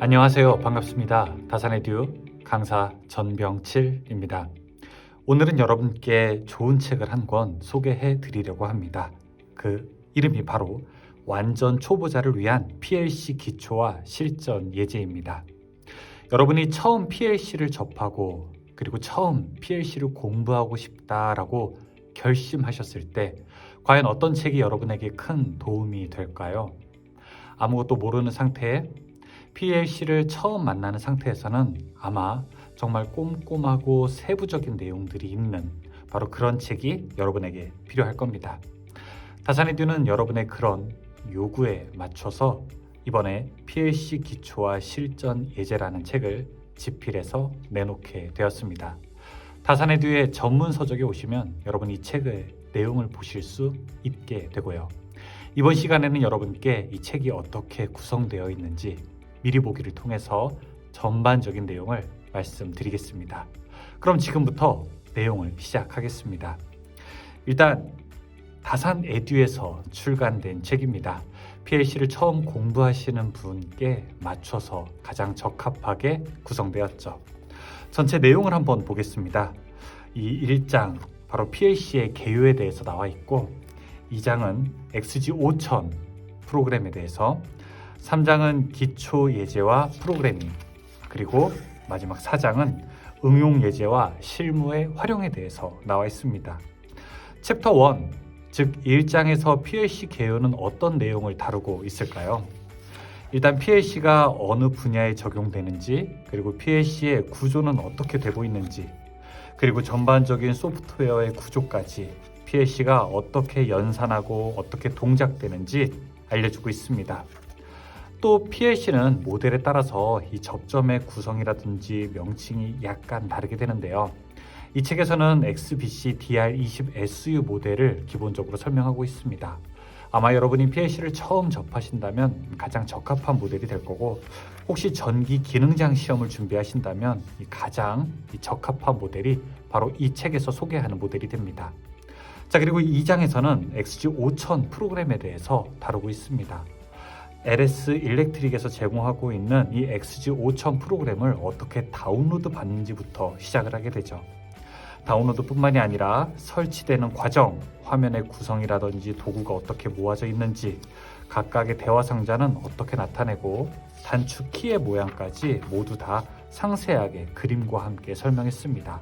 안녕하세요. 반갑습니다. 다산에듀 강사 전병칠입니다. 오늘은 여러분께 좋은 책을 한 권 소개해 드리려고 합니다. 그 이름이 바로 완전 초보자를 위한 PLC 기초와 실전 예제입니다. 여러분이 처음 PLC를 접하고 그리고 처음 PLC를 공부하고 싶다라고 결심하셨을 때 과연 어떤 책이 여러분에게 큰 도움이 될까요? 아무것도 모르는 상태에 PLC를 처음 만나는 상태에서는 아마 정말 꼼꼼하고 세부적인 내용들이 있는 바로 그런 책이 여러분에게 필요할 겁니다. 다산에듀는 여러분의 그런 요구에 맞춰서 이번에 PLC 기초와 실전 예제라는 책을 집필해서 내놓게 되었습니다. 다산에듀의 전문 서적에 오시면 여러분 이 책의 내용을 보실 수 있게 되고요. 이번 시간에는 여러분께 이 책이 어떻게 구성되어 있는지 미리 보기를 통해서 전반적인 내용을 말씀드리겠습니다. 그럼 지금부터 내용을 시작하겠습니다. 일단 다산에듀에서 출간된 책입니다. PLC를 처음 공부하시는 분께 맞춰서 가장 적합하게 구성되었죠. 전체 내용을 한번 보겠습니다. 이 1장 바로 PLC의 개요에 대해서 나와 있고 2장은 XG5000 프로그램에 대해서 3장은 기초 예제와 프로그래밍, 그리고 마지막 4장은 응용 예제와 실무의 활용에 대해서 나와 있습니다. 챕터 1, 즉 1장에서 PLC 개요는 어떤 내용을 다루고 있을까요? 일단 PLC가 어느 분야에 적용되는지, 그리고 PLC의 구조는 어떻게 되고 있는지, 그리고 전반적인 소프트웨어의 구조까지 PLC가 어떻게 연산하고 어떻게 동작되는지 알려주고 있습니다. 또 PLC는 모델에 따라서 이 접점의 구성이라든지 명칭이 약간 다르게 되는데요. 이 책에서는 XBC DR20SU 모델을 기본적으로 설명하고 있습니다. 아마 여러분이 PLC를 처음 접하신다면 가장 적합한 모델이 될 거고, 혹시 전기 기능장 시험을 준비하신다면 가장 적합한 모델이 바로 이 책에서 소개하는 모델이 됩니다. 자, 그리고 2장에서는 XG5000 프로그램에 대해서 다루고 있습니다. LS 일렉트릭에서 제공하고 있는 이 XG5000 프로그램을 어떻게 다운로드 받는지부터 시작을 하게 되죠. 다운로드뿐만이 아니라 설치되는 과정, 화면의 구성이라든지 도구가 어떻게 모아져 있는지, 각각의 대화 상자는 어떻게 나타내고 단축 키의 모양까지 모두 다 상세하게 그림과 함께 설명했습니다.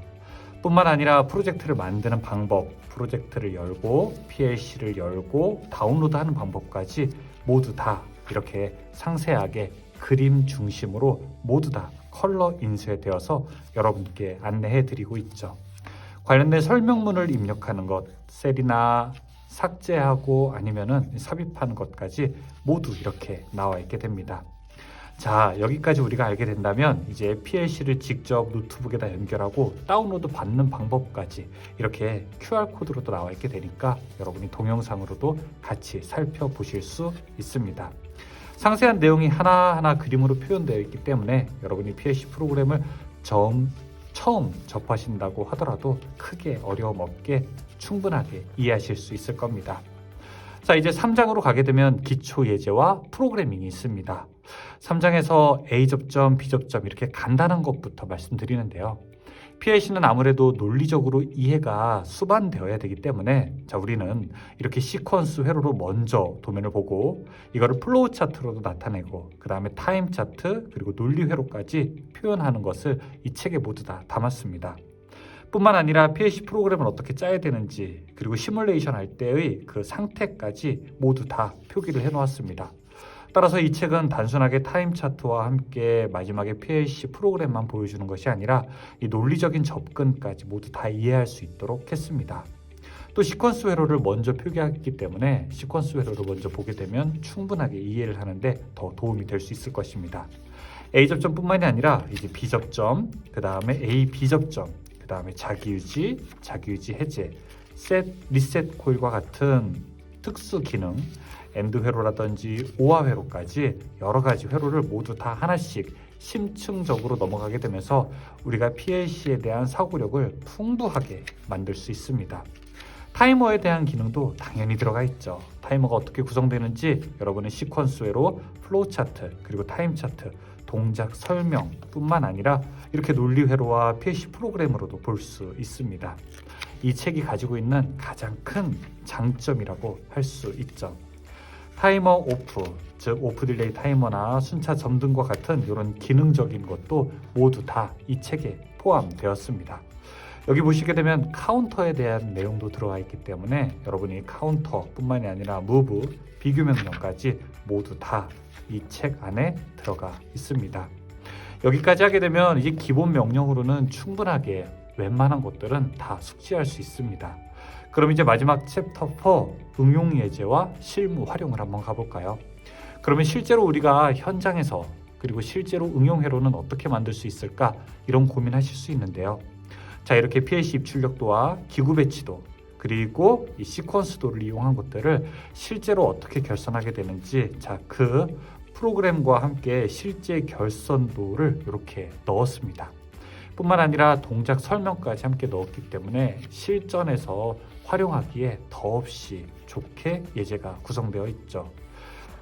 뿐만 아니라 프로젝트를 만드는 방법, 프로젝트를 열고 PLC를 열고 다운로드하는 방법까지 모두 다 이렇게 상세하게 그림 중심으로 모두 다 컬러 인쇄되어서 여러분께 안내해 드리고 있죠. 관련된 설명문을 입력하는 것, 셀이나 삭제하고 아니면은 삽입하는 것까지 모두 이렇게 나와 있게 됩니다. 자, 여기까지 우리가 알게 된다면 이제 PLC를 직접 노트북에다 연결하고 다운로드 받는 방법까지 이렇게 QR코드로도 나와 있게 되니까 여러분이 동영상으로도 같이 살펴보실 수 있습니다. 상세한 내용이 하나하나 그림으로 표현되어 있기 때문에 여러분이 PLC 프로그램을 처음 접하신다고 하더라도 크게 어려움 없게 충분하게 이해하실 수 있을 겁니다. 자, 이제 3장으로 가게 되면 기초 예제와 프로그래밍이 있습니다. 3장에서 A 접점, B 접점 이렇게 간단한 것부터 말씀드리는데요. PLC는 아무래도 논리적으로 이해가 수반되어야 되기 때문에 자, 우리는 이렇게 시퀀스 회로로 먼저 도면을 보고 이거를 플로우 차트로도 나타내고 그 다음에 타임 차트 그리고 논리 회로까지 표현하는 것을 이 책에 모두 다 담았습니다. 뿐만 아니라 PLC 프로그램을 어떻게 짜야 되는지 그리고 시뮬레이션 할 때의 그 상태까지 모두 다 표기를 해놓았습니다. 따라서 이 책은 단순하게 타임 차트와 함께 마지막에 PLC 프로그램만 보여주는 것이 아니라 이 논리적인 접근까지 모두 다 이해할 수 있도록 했습니다. 또 시퀀스 회로를 먼저 표기했기 때문에 시퀀스 회로를 먼저 보게 되면 충분하게 이해를 하는데 더 도움이 될 수 있을 것입니다. A 접점뿐만이 아니라 이제 B 접점, 그 다음에 A, B 접점, 그 다음에 자기유지 해제, 셋, 리셋 코일과 같은 특수 기능, 엔드 회로라든지 오화 회로까지 여러 가지 회로를 모두 다 하나씩 심층적으로 넘어가게 되면서 우리가 PLC에 대한 사고력을 풍부하게 만들 수 있습니다. 타이머에 대한 기능도 당연히 들어가 있죠. 타이머가 어떻게 구성되는지 여러분은 시퀀스회로 플로우 차트 그리고 타임 차트 동작 설명뿐만 아니라 이렇게 논리회로와 PLC 프로그램으로도 볼 수 있습니다. 이 책이 가지고 있는 가장 큰 장점이라고 할 수 있죠. 타이머 오프, 즉 오프 딜레이 타이머나 순차 점등과 같은 이런 기능적인 것도 모두 다 이 책에 포함되었습니다. 여기 보시게 되면 카운터에 대한 내용도 들어가 있기 때문에 여러분이 카운터뿐만이 아니라 무브, 비교 명령까지 모두 다 이 책 안에 들어가 있습니다. 여기까지 하게 되면 이제 기본 명령으로는 충분하게 웬만한 것들은 다 숙지할 수 있습니다. 그럼 이제 마지막 챕터 4 응용 예제와 실무 활용을 한번 가볼까요? 그러면 실제로 우리가 현장에서 그리고 실제로 응용 회로는 어떻게 만들 수 있을까 이런 고민하실 수 있는데요. 자, 이렇게 PLC 입출력도와 기구 배치도 그리고 이 시퀀스도를 이용한 것들을 실제로 어떻게 결선하게 되는지, 자, 그 프로그램과 함께 실제 결선도를 이렇게 넣었습니다. 뿐만 아니라 동작 설명까지 함께 넣었기 때문에 실전에서 활용하기에 더없이 좋게 예제가 구성되어 있죠.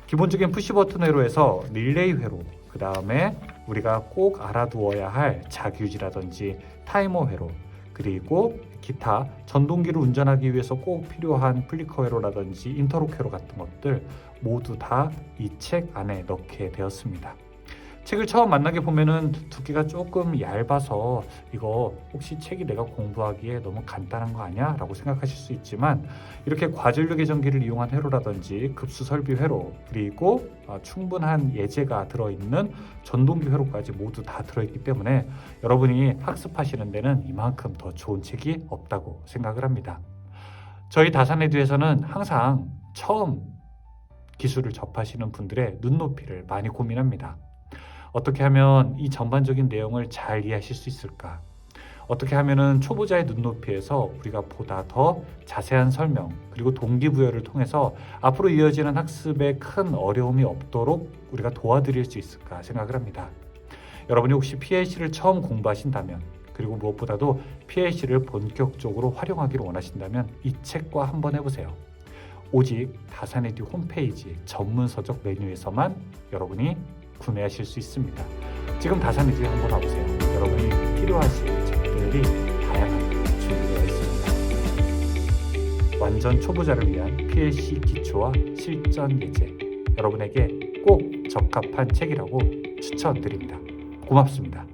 기본적인 푸시버튼 회로에서 릴레이 회로, 그 다음에 우리가 꼭 알아두어야 할 자기유지라든지 타이머 회로, 그리고 기타 전동기를 운전하기 위해서 꼭 필요한 플리커 회로라든지 인터록 회로 같은 것들 모두 다 이 책 안에 넣게 되었습니다. 책을 처음 만나게 보면은 두께가 조금 얇아서 이거 혹시 책이 내가 공부하기에 너무 간단한 거 아니야? 라고 생각하실 수 있지만, 이렇게 과전류 계전기를 이용한 회로라든지 급수 설비 회로, 그리고 충분한 예제가 들어있는 전동기 회로까지 모두 다 들어있기 때문에 여러분이 학습하시는 데는 이만큼 더 좋은 책이 없다고 생각을 합니다. 저희 다산에듀에서는 항상 처음 기술을 접하시는 분들의 눈높이를 많이 고민합니다. 어떻게 하면 이 전반적인 내용을 잘 이해하실 수 있을까? 어떻게 하면은 초보자의 눈높이에서 우리가 보다 더 자세한 설명 그리고 동기부여를 통해서 앞으로 이어지는 학습에 큰 어려움이 없도록 우리가 도와드릴 수 있을까 생각을 합니다. 여러분이 혹시 PLC를 처음 공부하신다면, 그리고 무엇보다도 PLC를 본격적으로 활용하기를 원하신다면 이 책과 한번 해보세요. 오직 다산에듀 홈페이지 전문서적 메뉴에서만 여러분이 구매하실 수 있습니다. 지금 다산에듀에 한번 와보세요. 여러분이 필요하신 책들이 다양하게 준비되어 있습니다. 완전 초보자를 위한 PLC 기초와 실전 예제, 여러분에게 꼭 적합한 책이라고 추천드립니다. 고맙습니다.